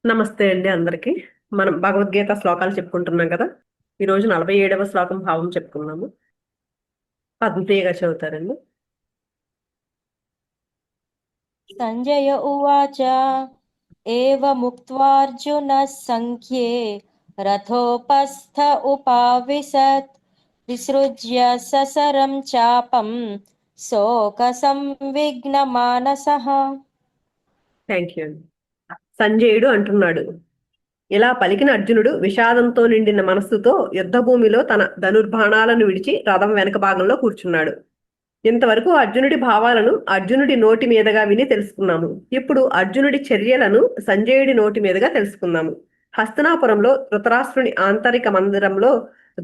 నమస్తే అండి అందరికి. మనం భగవద్గీత శ్లోకాలు చెప్పుకుంటున్నాం కదా. ఈరోజు 47వ శ్లోకం భావం చెప్పుకున్నాము. పద్మప్రియ గారు చదువుతారండి. సంజయ ఉవాచ ఏవముక్త్వార్జునः సంఖ్యే రథోపస్థ ఉపావిశత్ విసృజ్య ససరం చాపం శోక సంవిఘ్నమానసః. థ్యాంక్ యూ అండి. సంజయుడు అంటున్నాడు, ఇలా పలికిన అర్జునుడు విషాదంతో నిండిన మనస్సుతో యుద్ధభూమిలో తన ధనుర్బాణాలను విడిచి రథం వెనక భాగంలో కూర్చున్నాడు. ఇంతవరకు అర్జునుడి భావాలను అర్జునుడి నోటి మీదుగా విని తెలుసుకున్నాము. ఇప్పుడు అర్జునుడి చర్యలను సంజయుడి నోటి మీదుగా తెలుసుకుందాము. హస్తినాపురంలో ధృతరాష్ట్రుని ఆంతరిక మందిరంలో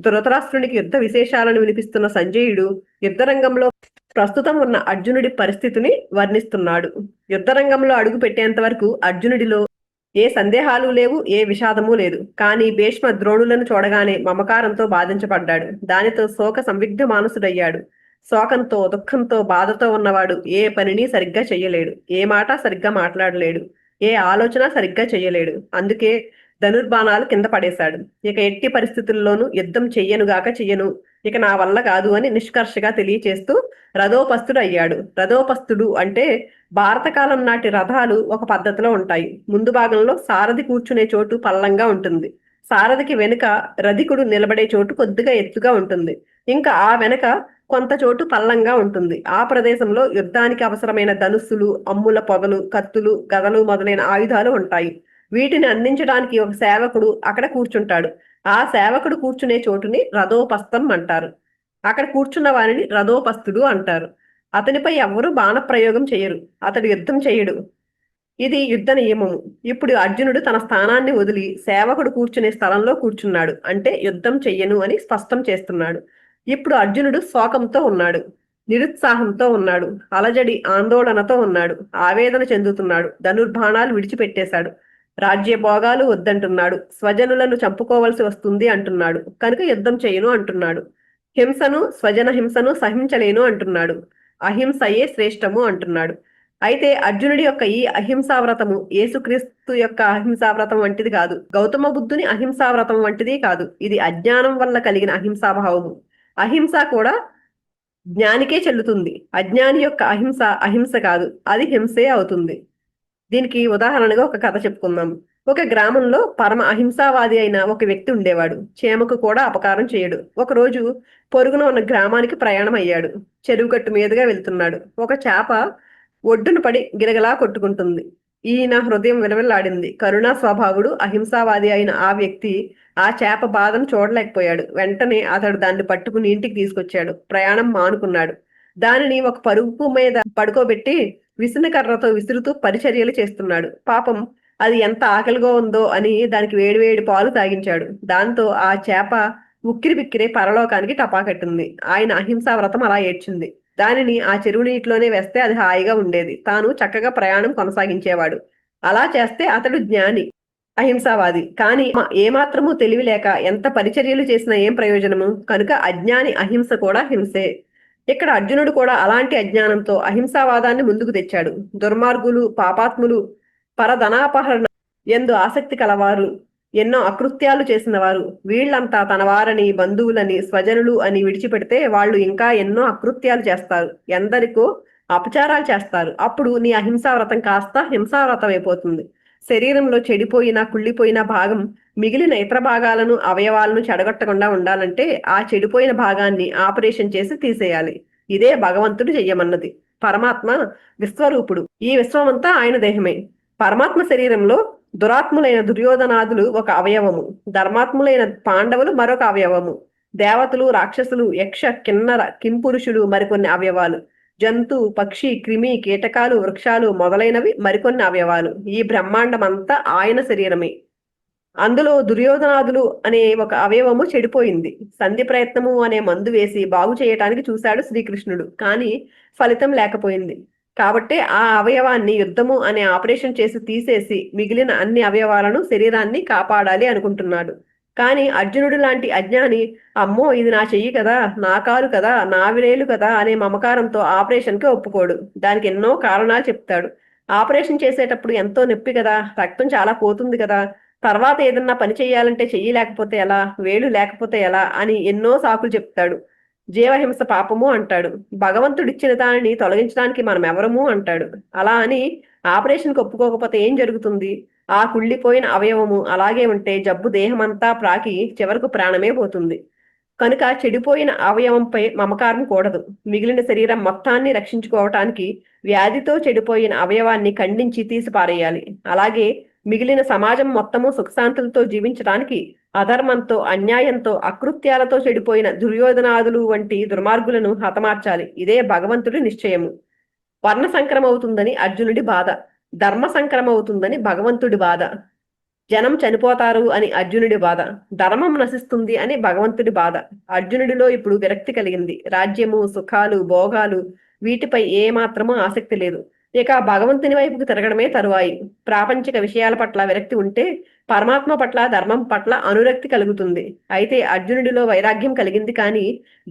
ధృతరాష్ట్రునికి యుద్ధ విశేషాలను వినిపిస్తున్న సంజయుడు యుద్ధరంగంలో ప్రస్తుతం ఉన్న అర్జునుడి పరిస్థితిని వర్ణిస్తున్నాడు. యుద్ధరంగంలో అడుగు పెట్టేంత వరకు అర్జునుడిలో ఏ సందేహాలు లేవు, ఏ విషాదము లేదు. కానీ భీష్మ ద్రోణులను చూడగానే మమకారంతో బాధించబడ్డాడు. దానితో శోక సంవిగ్ధ మానసుడయ్యాడు. శోకంతో, దుఃఖంతో, బాధతో ఉన్నవాడు ఏ పనిని సరిగ్గా చెయ్యలేడు, ఏ మాట సరిగ్గా మాట్లాడలేడు, ఏ ఆలోచన సరిగ్గా చెయ్యలేడు. అందుకే ధనుర్బాణాలు కింద పడేశాడు. ఇక ఎట్టి పరిస్థితుల్లోనూ యుద్ధం చెయ్యనుగాక చెయ్యను, ఇక నా వల్ల కాదు అని నిష్కర్షగా తెలియచేస్తూ రథోపస్థుడు అయ్యాడు. రథోపస్థుడు అంటే భారతకాలం నాటి రథాలు ఒక పద్ధతిలో ఉంటాయి. ముందు భాగంలో సారథి కూర్చునే చోటు పల్లంగా ఉంటుంది. సారథికి వెనుక రధికుడు నిలబడే చోటు కొద్దిగా ఎత్తుగా ఉంటుంది. ఇంకా ఆ వెనక కొంత చోటు పల్లంగా ఉంటుంది. ఆ ప్రదేశంలో యుద్ధానికి అవసరమైన ధనుస్సులు, అమ్ముల పొదలు, కత్తులు, గదలు మొదలైన ఆయుధాలు ఉంటాయి. వీటిని అందించడానికి ఒక సేవకుడు అక్కడ కూర్చుంటాడు. ఆ సేవకుడు కూర్చునే చోటుని రథోపస్థం అంటారు. అక్కడ కూర్చున్న వారిని రథోపస్థుడు అంటారు. అతనిపై ఎవ్వరూ బాణప్రయోగం చేయరు. అతడు యుద్ధం చేయడు. ఇది యుద్ధ నియమము. ఇప్పుడు అర్జునుడు తన స్థానాన్ని వదిలి సేవకుడు కూర్చునే స్థలంలో కూర్చున్నాడు. అంటే యుద్ధం చెయ్యను అని స్పష్టం చేస్తున్నాడు. ఇప్పుడు అర్జునుడు శోకంతో ఉన్నాడు, నిరుత్సాహంతో ఉన్నాడు, అలజడి ఆందోళనతో ఉన్నాడు, ఆవేదన చెందుతున్నాడు, ధనుర్బాణాలు విడిచిపెట్టేశాడు, రాజ్య భోగాలు వద్దంటున్నాడు, స్వజనులను చంపుకోవలసి వస్తుంది అంటున్నాడు, కనుక యుద్ధం చేయను అంటున్నాడు. హింసను, స్వజన హింసను సహించలేను అంటున్నాడు. అహింసయే శ్రేష్టము అంటున్నాడు. అయితే అర్జునుడి యొక్క ఈ అహింసావ్రతము యేసుక్రీస్తు యొక్క అహింసావ్రతం వంటిది కాదు. గౌతమ బుద్ధుని అహింసావ్రతం వంటిది కాదు. ఇది అజ్ఞానం వల్ల కలిగిన అహింసాభావము. అహింస కూడా జ్ఞానికే చెల్లుతుంది. అజ్ఞాని యొక్క అహింస అహింస కాదు, అది హింసే అవుతుంది. దీనికి ఉదాహరణగా ఒక కథ చెప్పుకుందాం. ఒక గ్రామంలో పరమ అహింసావాది అయిన ఒక వ్యక్తి ఉండేవాడు. చేమకు కూడా అపకారం చేయడు. ఒకరోజు పొరుగున ఉన్న గ్రామానికి ప్రయాణం అయ్యాడు. చెరువు గట్టు మీదుగా వెళ్తున్నాడు. ఒక చేప ఒడ్డున పడి గిరగలా కొట్టుకుంటుంది. ఈయన హృదయం విలవిల్లాడింది. కరుణా స్వభావుడు, అహింసావాది అయిన ఆ వ్యక్తి ఆ చేప బాధను చూడలేకపోయాడు. వెంటనే అతడు దాన్ని పట్టుకుని ఇంటికి తీసుకొచ్చాడు. ప్రయాణం మానుకున్నాడు. దానిని ఒక పరుపు మీద పడుకోబెట్టి విసనకర్రతో విసురుతూ పరిచర్యలు చేస్తున్నాడు. పాపం అది ఎంత ఆకలిగా ఉందో అని దానికి వేడివేడి పాలు తాగించాడు. దాంతో ఆ చేప ఉక్కిరి బిక్కిరి పరలోకానికి టపాకట్టింది. ఆయన అహింసా వ్రతం అలా ఏడ్చింది. దానిని ఆ చెరువు నీటిలోనే వేస్తే అది హాయిగా ఉండేది. తాను చక్కగా ప్రయాణం కొనసాగించేవాడు. అలా చేస్తే అతడు జ్ఞాని, అహింసావాది. కానీ ఏమాత్రము తెలివి లేక ఎంత పరిచర్యలు చేసినా ఏం ప్రయోజనము? కనుక అజ్ఞాని అహింస కూడా హింసే. ఇక్కడ అర్జునుడు కూడా అలాంటి అజ్ఞానంతో అహింసావాదాన్ని ముందుకు తెచ్చాడు. దుర్మార్గులు, పాపాత్ములు, పరధనాపహరణ ఎందు ఆసక్తి కలవారు, ఎన్నో అకృత్యాలు చేసిన వారు, వీళ్ళంతా తన వారని, బంధువులని, స్వజనులు అని విడిచిపెడితే వాళ్ళు ఇంకా ఎన్నో అకృత్యాలు చేస్తారు, ఎందరికో అపచారాలు చేస్తారు. అప్పుడు నీ అహింసావ్రతం కాస్త హింసావ్రతం అయిపోతుంది. శరీరంలో చెడిపోయిన, కుళ్ళిపోయిన భాగం మిగిలిన ఇతర భాగాలను, అవయవాలను చెడగొట్టకుండా ఉండాలంటే ఆ చెడిపోయిన భాగాన్ని ఆపరేషన్ చేసి తీసేయాలి. ఇదే భగవంతుడు చెయ్యమన్నది. పరమాత్మ విశ్వరూపుడు. ఈ విశ్వమంతా ఆయన దేహమే. పరమాత్మ శరీరంలో దురాత్ములైన దుర్యోధనాదులు ఒక అవయవము, ధర్మాత్ములైన పాండవులు మరొక అవయవము, దేవతలు, రాక్షసులు, యక్ష, కిన్నర, కింపురుషులు మరికొన్ని అవయవాలు, జంతు, పక్షి, క్రిమి, కీటకాలు, వృక్షాలు మొదలైనవి మరికొన్ని అవయవాలు. ఈ బ్రహ్మాండమంతా ఆయన శరీరమే. అందులో దుర్యోధనాదులు అనే ఒక అవయవము చెడిపోయింది. సంధి ప్రయత్నము అనే మందు వేసి బాగు చేయటానికి చూశాడు శ్రీకృష్ణుడు. కానీ ఫలితం లేకపోయింది. కాబట్టే ఆ అవయవాన్ని యుద్ధము అనే ఆపరేషన్ చేసి తీసేసి మిగిలిన అన్ని అవయవాలను, శరీరాన్ని కాపాడాలి అనుకుంటున్నాడు. కానీ అర్జునుడు లాంటి అజ్ఞాని అమ్మో ఇది నా చెయ్యి కదా, నా కాలు కదా, నా విరేలు కదా అనే మమకారంతో ఆపరేషన్కి ఒప్పుకోడు. దానికి ఎన్నో కారణాలు చెప్తాడు. ఆపరేషన్ చేసేటప్పుడు ఎంతో నొప్పి కదా, రక్తం చాలా పోతుంది కదా, తర్వాత ఏదన్నా పని చేయాలంటే చెయ్యి లేకపోతే ఎలా, వేలు లేకపోతే ఎలా అని ఎన్నో సాకులు చెప్తాడు. జీవహింస పాపము అంటాడు. భగవంతుడిచ్చిన దానిని తొలగించడానికి మనం ఎవరము అంటాడు. అలా అని ఆపరేషన్కి ఒప్పుకోకపోతే ఏం జరుగుతుంది? ఆ కుళ్ళిపోయిన అవయవము అలాగే ఉంటే జబ్బు దేహమంతా ప్రాకి చివరకు ప్రాణమే పోతుంది. కనుక చెడిపోయిన అవయవంపై మమకారం కూడదు. మిగిలిన శరీరం మొత్తాన్ని రక్షించుకోవటానికి వ్యాధితో చెడిపోయిన అవయవాన్ని ఖండించి తీసి పారేయాలి. అలాగే మిగిలిన సమాజం మొత్తము సుఖశాంతులతో జీవించడానికి అధర్మంతో, అన్యాయంతో, అకృత్యాలతో చెడిపోయిన దుర్యోధనాదులు వంటి దుర్మార్గులను హతమార్చాలి. ఇదే భగవంతుడి నిశ్చయము. వర్ణ సంకరమవుతుందని అర్జునుడి బాధ, ధర్మ సంకరమవుతుందని భగవంతుడి బాధ. జనం చనిపోతారు అని అర్జునుడి బాధ, ధర్మం నశిస్తుంది అని భగవంతుడి బాధ. అర్జునుడిలో ఇప్పుడు విరక్తి కలిగింది. రాజ్యము, సుఖాలు, భోగాలు వీటిపై ఏ మాత్రమూ ఆసక్తి లేదు. ఇక భగవంతుని వైపుకు తిరగడమే తరువాయి. ప్రాపంచిక విషయాల పట్ల విరక్తి ఉంటే పరమాత్మ పట్ల, ధర్మం పట్ల అనురక్తి కలుగుతుంది. అయితే అర్జునుడిలో వైరాగ్యం కలిగింది, కానీ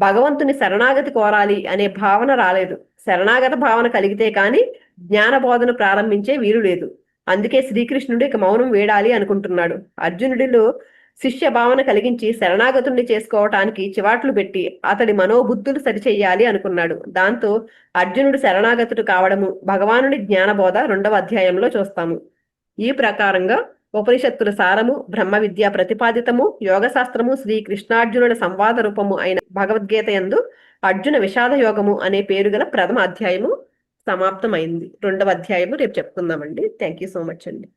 భగవంతుని శరణాగతి కోరాలి అనే భావన రాలేదు. శరణాగత భావన కలిగితే కానీ జ్ఞాన బోధన ప్రారంభించే వీలు లేదు. అందుకే శ్రీకృష్ణుడు ఇక మౌనం వేడాలి అనుకుంటున్నాడు. అర్జునుడిలో శిష్య భావన కలిగించి శరణాగతుణ్ణి చేసుకోవటానికి చివాట్లు పెట్టి అతడి మనోబుద్ధులు సరిచెయ్యాలి అనుకున్నాడు. దాంతో అర్జునుడు శరణాగతుడు కావడము భగవానుడి జ్ఞానబోధ 2వ అధ్యాయంలో చూస్తాము. ఈ ప్రకారంగా ఉపనిషత్తుల సారము, బ్రహ్మ విద్య ప్రతిపాదితము, యోగశాస్త్రము, శ్రీ కృష్ణార్జునుల సంవాద రూపము అయిన భగవద్గీత యందు అర్జున విషాద యోగము అనే పేరు గల ప్రథమ అధ్యాయము సమాప్తమైంది. 2వ అధ్యాయము రేపు చెప్పుకుందామండి. థ్యాంక్ యూ సో మచ్ అండి.